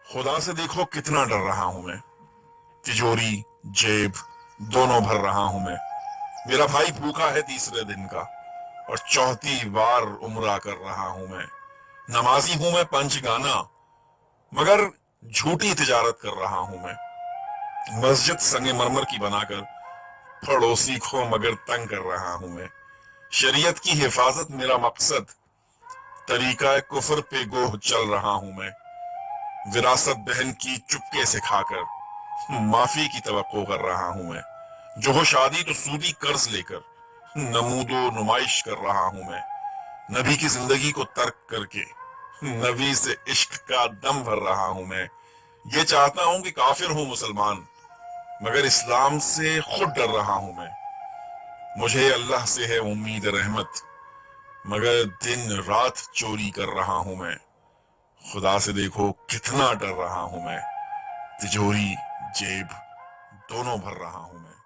खुदा से देखो कितना डर रहा हूं मैं। तिजोरी जेब दोनों भर रहा हूं मैं। मेरा भाई भूखा है तीसरे दिन का और चौथी बार उम्रा कर रहा हूं मैं। नमाजी हूं मैं पंचगाना मगर झूठी तिजारत कर रहा हूं मैं। मस्जिद संगमरमर की बनाकर पड़ोसी को मगर तंग कर रहा हूं मैं। शरीयत की हिफाजत मेरा मकसद, तरीका कुफर पे गोह चल रहा हूं मैं। विरासत बहन की चुपके से खाकर माफी की तवक्को कर रहा हूं मैं। जो हो शादी तो सूदी कर्ज लेकर नमूदो नुमाइश कर रहा हूं मैं। नबी की जिंदगी को तर्क करके नबी से इश्क का दम भर रहा हूं मैं। ये चाहता हूं कि काफिर हूं मुसलमान मगर इस्लाम से खुद डर रहा हूं मैं। मुझे अल्लाह से है उम्मीद रहमत मगर दिन रात चोरी कर रहा हूं मैं। खुदा से देखो कितना डर रहा हूं मैं। तिजोरी जेब दोनों भर रहा हूं मैं।